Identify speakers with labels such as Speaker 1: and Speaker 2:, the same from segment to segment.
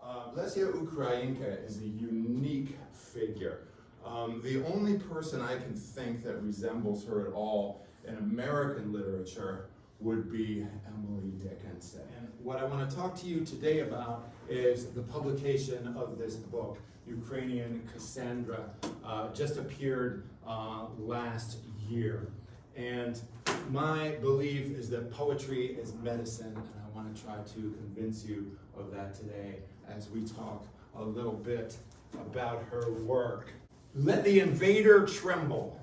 Speaker 1: Lesia Ukrainka is a unique figure. The only person I can think that resembles her at all in American literature would be Emily Dickinson. And what I want to talk to you today about is the publication of this book, Ukrainian Cassandra, just appeared last year. And my belief is that poetry is medicine, and I want to try to convince you of that today as we talk a little bit about her work. Let the invader tremble.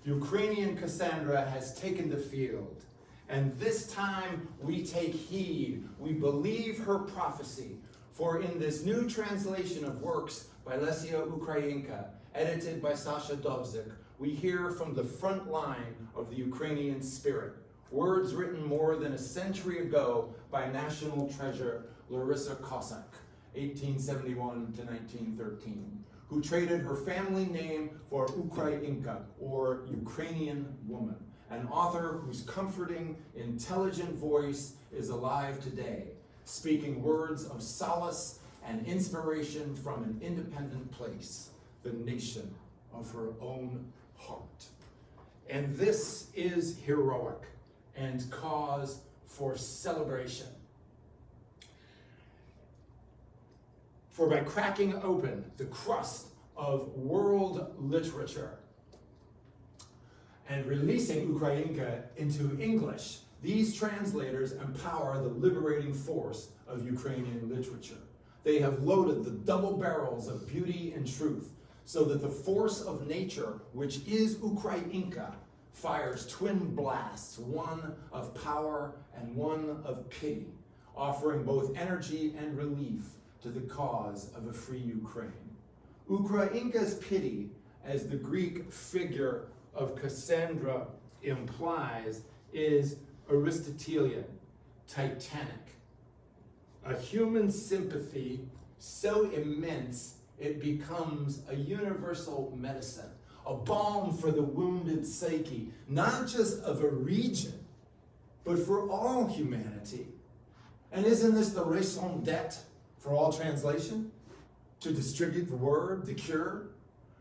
Speaker 1: Ukrainian Cassandra has taken the field, and this time we take heed. We believe her prophecy, for in this new translation of works by Lesia Ukrainka, edited by Sasha Dovzik, we hear from the front line of the Ukrainian spirit, words written more than a century ago by national treasure Larissa Cossack, 1871 to 1913, who traded her family name for Ukrainka, or Ukrainian woman, an author whose comforting, intelligent voice is alive today, speaking words of solace and inspiration from an independent place, the nation of her own heart. And this is heroic and cause for celebration. For by cracking open the crust of world literature and releasing Ukrainka into English, these translators empower the liberating force of Ukrainian literature. They have loaded the double barrels of beauty and truth, so that the force of nature, which is Ukrainka, fires twin blasts, one of power and one of pity, offering both energy and relief to the cause of a free Ukraine. Ukrainka's pity, as the Greek figure of Cassandra implies, is Aristotelian, titanic. A human sympathy so immense it becomes a universal medicine, a balm for the wounded psyche, not just of a region, but for all humanity. And isn't this the raison d'etre for all translation? To distribute the word, the cure?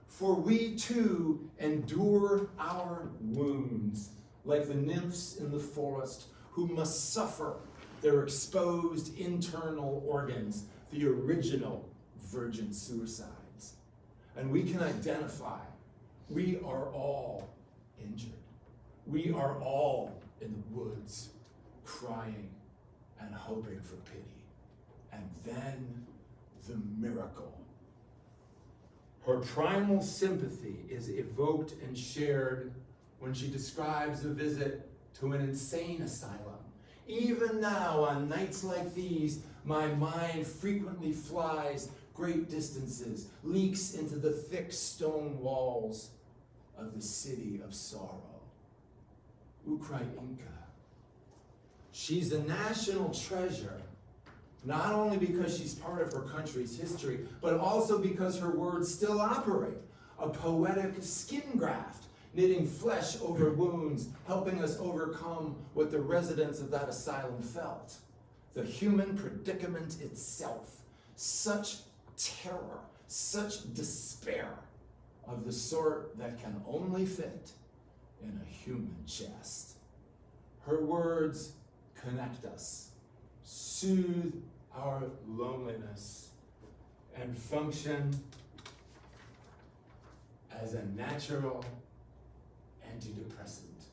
Speaker 1: For we too endure our wounds, like the nymphs in the forest who must suffer their exposed internal organs, the original virgin suicides. And we can identify, we are all injured. We are all in the woods, crying and hoping for pity. And then the miracle. Her primal sympathy is evoked and shared when she describes a visit to an insane asylum. Even now, on nights like these, my mind frequently flies great distances, leaks into the thick stone walls of the city of sorrow. Ukrainka. She's a national treasure, not only because she's part of her country's history, but also because her words still operate, a poetic skin graft, knitting flesh over wounds, helping us overcome what the residents of that asylum felt. The human predicament itself, such terror, such despair of the sort that can only fit in a human chest. Her words connect us, soothe our loneliness, and function as a natural antidepressant,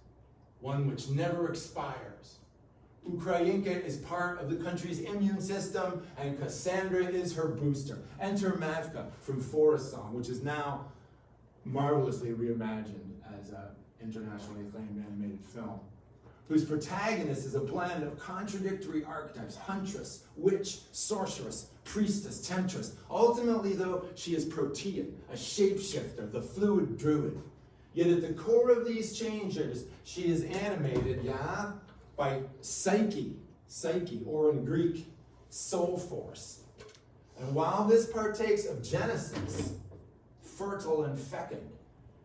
Speaker 1: one which never expires. Ukrainka is part of the country's immune system, and Cassandra is her booster. Enter Mavka from Forest Song, which is now marvelously reimagined as an internationally acclaimed animated film, whose protagonist is a blend of contradictory archetypes: huntress, witch, sorceress, priestess, temptress. Ultimately, though, she is Protean, a shapeshifter, the fluid druid. Yet at the core of these changes, she is animated, by psyche, or in Greek, soul force. And while this partakes of Genesis, fertile and fecund,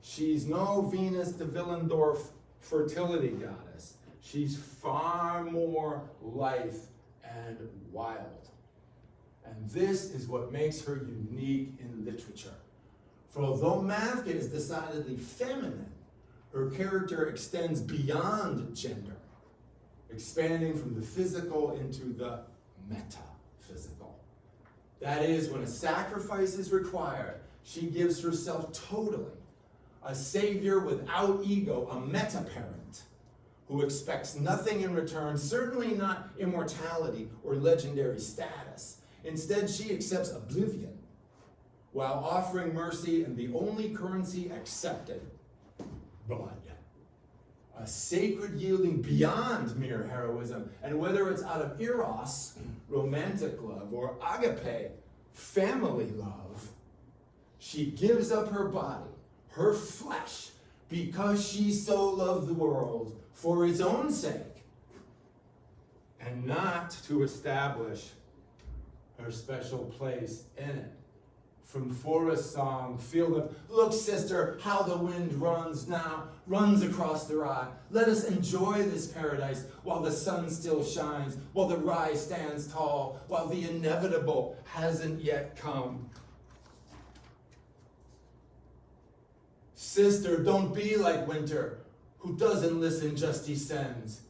Speaker 1: she's no Venus de Willendorf fertility goddess. She's far more life and wild. And this is what makes her unique in literature. For although Mavka is decidedly feminine, her character extends beyond gender, expanding from the physical into the metaphysical. That is, when a sacrifice is required, she gives herself totally. A savior without ego, a meta-parent, who expects nothing in return, certainly not immortality or legendary status. Instead, she accepts oblivion, while offering mercy and the only currency accepted, blood. A sacred yielding beyond mere heroism, and whether it's out of eros, romantic love, or agape, family love, she gives up her body, her flesh, because she so loved the world for its own sake, and not to establish her special place in it. From forest song, field of, look, sister, how the wind runs now, runs across the rye. Let us enjoy this paradise while the sun still shines, while the rye stands tall, while the inevitable hasn't yet come. Sister, don't be like winter, who doesn't listen, just descends.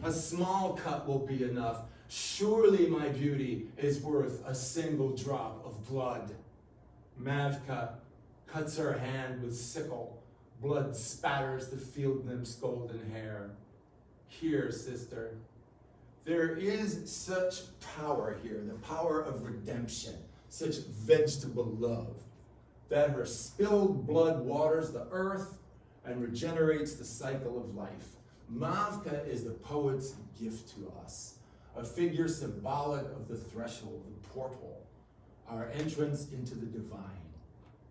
Speaker 1: A small cut will be enough. Surely my beauty is worth a single drop of blood. Mavka cuts her hand with sickle. Blood spatters the field nymph's golden hair. Here, sister, there is such power here, the power of redemption, such vegetable love, that her spilled blood waters the earth and regenerates the cycle of life. Mavka is the poet's gift to us, a figure symbolic of the threshold, the portal, our entrance into the divine,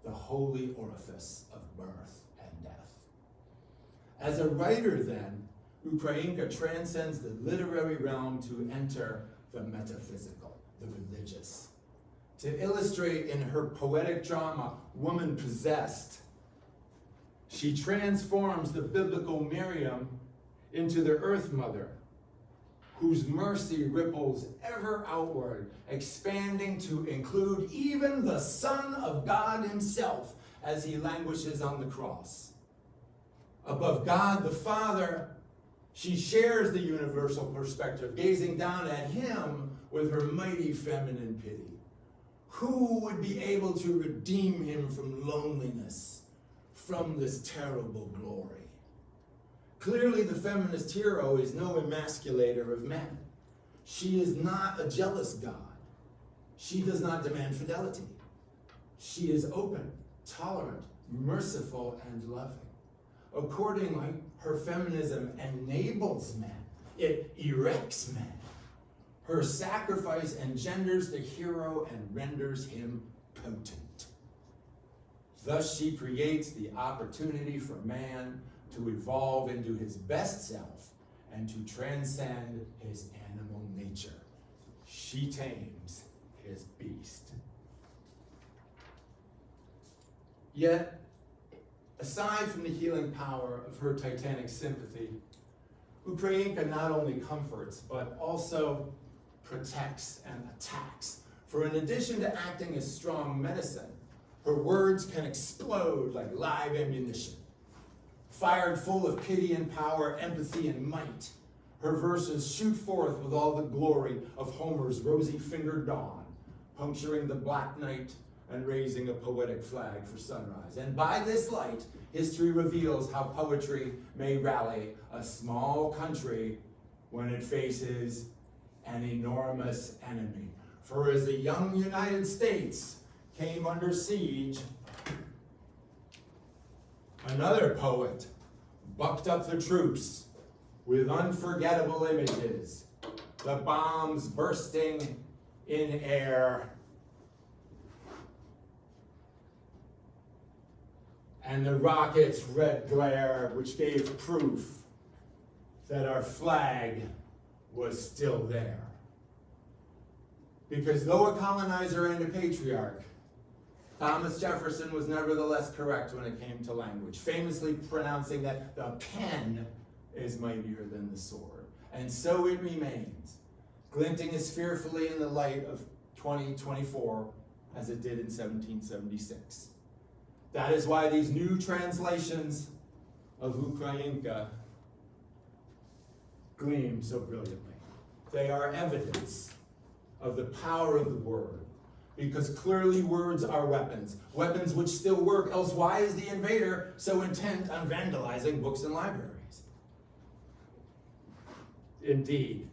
Speaker 1: the holy orifice of birth and death. As a writer, then, Ukrainka transcends the literary realm to enter the metaphysical, the religious. To illustrate in her poetic drama, Woman Possessed, she transforms the biblical Miriam into the Earth Mother, whose mercy ripples ever outward, expanding to include even the Son of God himself as he languishes on the cross. Above God the Father, she shares the universal perspective, gazing down at him with her mighty feminine pity. Who would be able to redeem him from loneliness, from this terrible glory? Clearly, the feminist hero is no emasculator of men. She is not a jealous God. She does not demand fidelity. She is open, tolerant, merciful, and loving. Accordingly, her feminism enables men. It erects men. Her sacrifice engenders the hero and renders him potent. Thus, she creates the opportunity for man to evolve into his best self and to transcend his animal nature. She tames his beast. Yet, aside from the healing power of her titanic sympathy, Ukrainka not only comforts, but also protects and attacks. For in addition to acting as strong medicine, her words can explode like live ammunition. Fired full of pity and power, empathy and might, her verses shoot forth with all the glory of Homer's rosy-fingered dawn, puncturing the black night and raising a poetic flag for sunrise. And by this light, history reveals how poetry may rally a small country when it faces an enormous enemy. For as the young United States came under siege, another poet bucked up the troops with unforgettable images, the bombs bursting in air, and the rocket's red glare, which gave proof that our flag was still there. Because though a colonizer and a patriarch, Thomas Jefferson was nevertheless correct when it came to language, famously pronouncing that the pen is mightier than the sword. And so it remains, glinting as fearfully in the light of 2024 as it did in 1776. That is why these new translations of Ukrainka gleam so brilliantly. They are evidence of the power of the word, because clearly words are weapons, weapons which still work, else why is the invader so intent on vandalizing books and libraries? Indeed,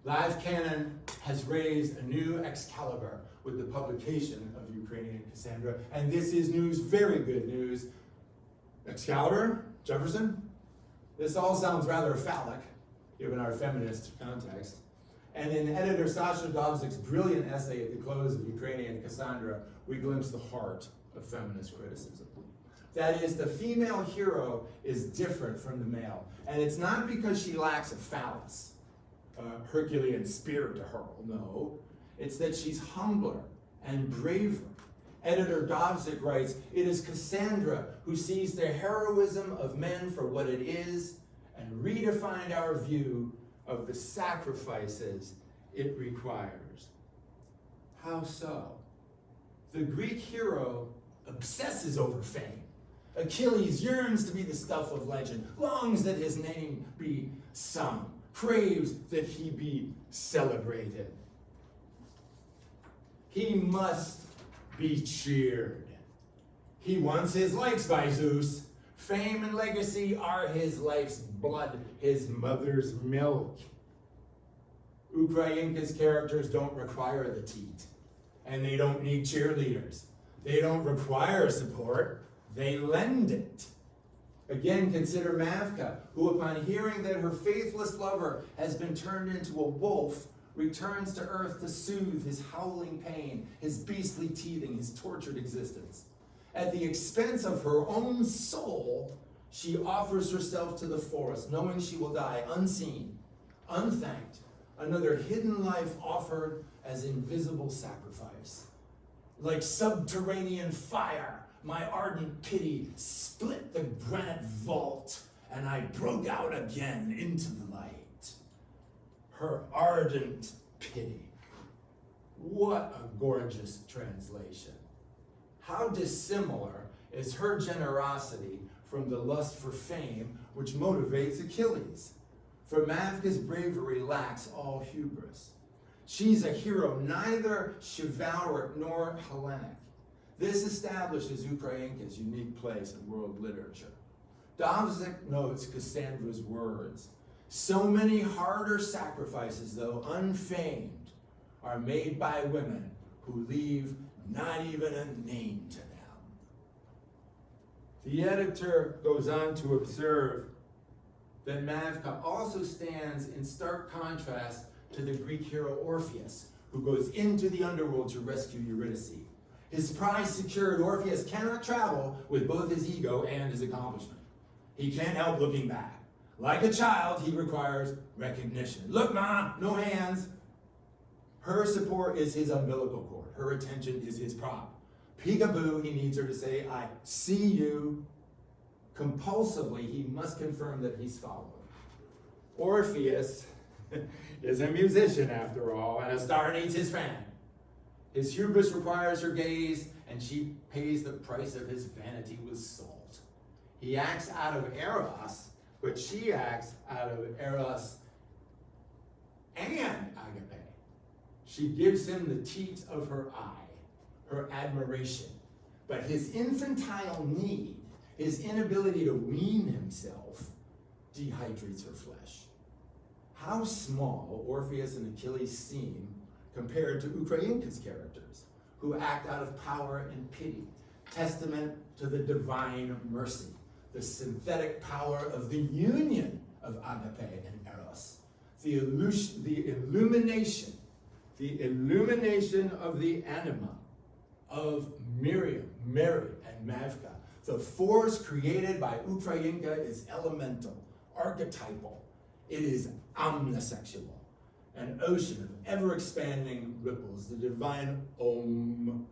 Speaker 1: Live Canon has raised a new Excalibur with the publication of Ukrainian Cassandra, and this is news, very good news. Excalibur? Jefferson? This all sounds rather phallic, given our feminist context. And in editor Sasha Dovzik's brilliant essay at the close of Ukrainian Cassandra, we glimpse the heart of feminist criticism. That is, the female hero is different from the male. And it's not because she lacks a phallus, a Herculean spear to hurl, no. It's that she's humbler and braver. Editor Dovzik writes, "It is Cassandra who sees the heroism of men for what it is and redefined our view of the sacrifices it requires." How so? The Greek hero obsesses over fame. Achilles yearns to be the stuff of legend, longs that his name be sung, craves that he be celebrated. He must be cheered. He wants his likes by Zeus. Fame and legacy are his life's blood, his mother's milk. Ukrainka's characters don't require the teat, and they don't need cheerleaders. They don't require support, they lend it. Again, consider Mavka, who upon hearing that her faithless lover has been turned into a wolf, returns to earth to soothe his howling pain, his beastly teething, his tortured existence. At the expense of her own soul, she offers herself to the forest, knowing she will die unseen, unthanked, another hidden life offered as invisible sacrifice. Like subterranean fire, my ardent pity split the granite vault, and I broke out again into the light. Her ardent pity. What a gorgeous translation. How dissimilar is her generosity from the lust for fame which motivates Achilles. For Mavka's bravery lacks all hubris. She's a hero neither chivalric nor Hellenic. This establishes Ukrainka's unique place in world literature. Dovzik notes Cassandra's words. So many harder sacrifices, though unfamed, are made by women who leave not even a name to them. The editor goes on to observe that Mavka also stands in stark contrast to the Greek hero Orpheus, who goes into the underworld to rescue Eurydice. His prize secured, Orpheus cannot travel with both his ego and his accomplishment. He can't help looking back. Like a child, he requires recognition. Look, Ma, no hands. Her support is his umbilical cord. Her attention is his prop. Peekaboo, he needs her to say, I see you. Compulsively, he must confirm that he's followed. Orpheus is a musician, after all, and a star needs his fan. His hubris requires her gaze, and she pays the price of his vanity with salt. He acts out of eros, but she acts out of eros and agape. She gives him the teat of her eye, her admiration. But his infantile need, his inability to wean himself, dehydrates her flesh. How small Orpheus and Achilles seem compared to Ukrainka's characters, who act out of power and pity, testament to the divine mercy, the synthetic power of the union of agape and eros, the illumination of the anima of Miriam, Mary, and Mavka. The force created by Ukrainka is elemental, archetypal. It is omnisexual, an ocean of ever-expanding ripples, the divine Om,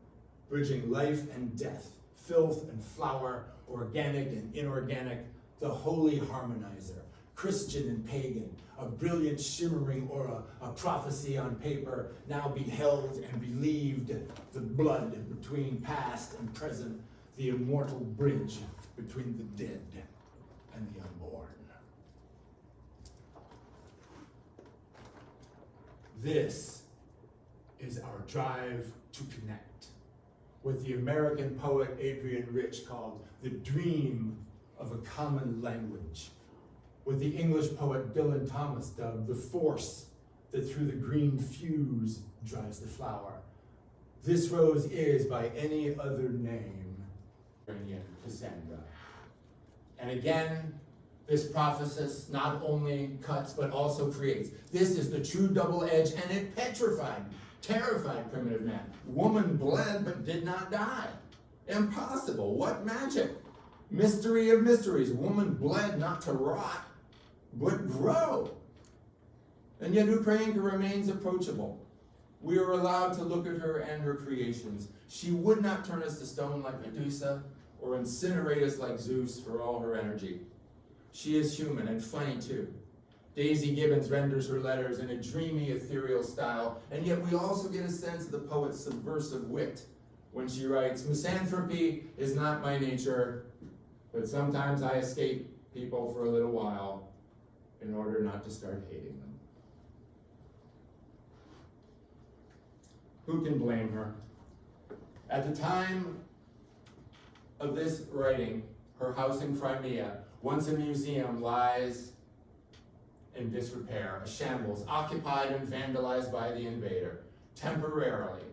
Speaker 1: bridging life and death, filth and flower, organic and inorganic, the holy harmonizer, Christian and pagan, a brilliant shimmering or a prophecy on paper, now beheld and believed, the blood between past and present, the immortal bridge between the dead and the unborn. This is our drive to connect, what the American poet Adrian Rich called the dream of a common language, what the English poet Dylan Thomas dubbed the force that through the green fuse drives the flower. This rose is, by any other name, Ukrainian Cassandra. And again, this prophecy not only cuts, but also creates. This is the true double edge, and it petrified, terrified primitive man. Woman bled, but did not die. Impossible. What magic? Mystery of mysteries. Woman bled not to rot, but grow. And yet Ukrainka remains approachable. We are allowed to look at her and her creations. She would not turn us to stone like Medusa, or incinerate us like Zeus for all her energy. She is human and funny too. Daisy Gibbons renders her letters in a dreamy, ethereal style, and yet we also get a sense of the poet's subversive wit when she writes, "Misanthropy is not my nature, but sometimes I escape people for a little while in order not to start hating them." Who can blame her? At the time of this writing, her house in Crimea, once a museum, lies in disrepair, a shambles, occupied and vandalized by the invader, temporarily.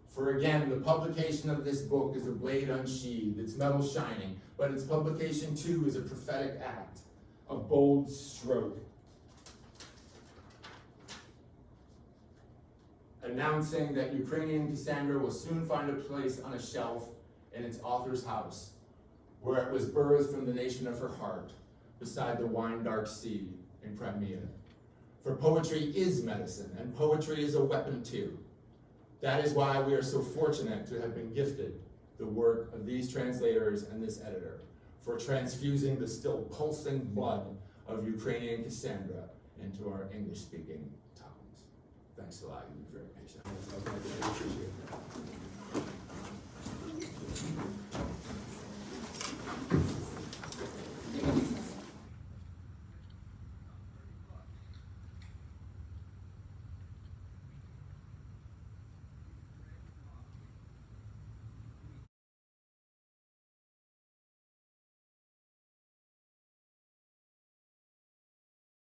Speaker 1: For again, the publication of this book is a blade unsheathed, its metal shining, but its publication too is a prophetic act, a bold stroke, announcing that Ukrainian Cassandra will soon find a place on a shelf in its author's house, where it was birthed from the nation of her heart, beside the wine-dark sea in Crimea. For poetry is medicine, and poetry is a weapon too. That is why we are so fortunate to have been gifted the work of these translators and this editor, for transfusing the still pulsing blood of Ukrainian Cassandra into our English-speaking tongues. Thanks a lot. You've been very patient.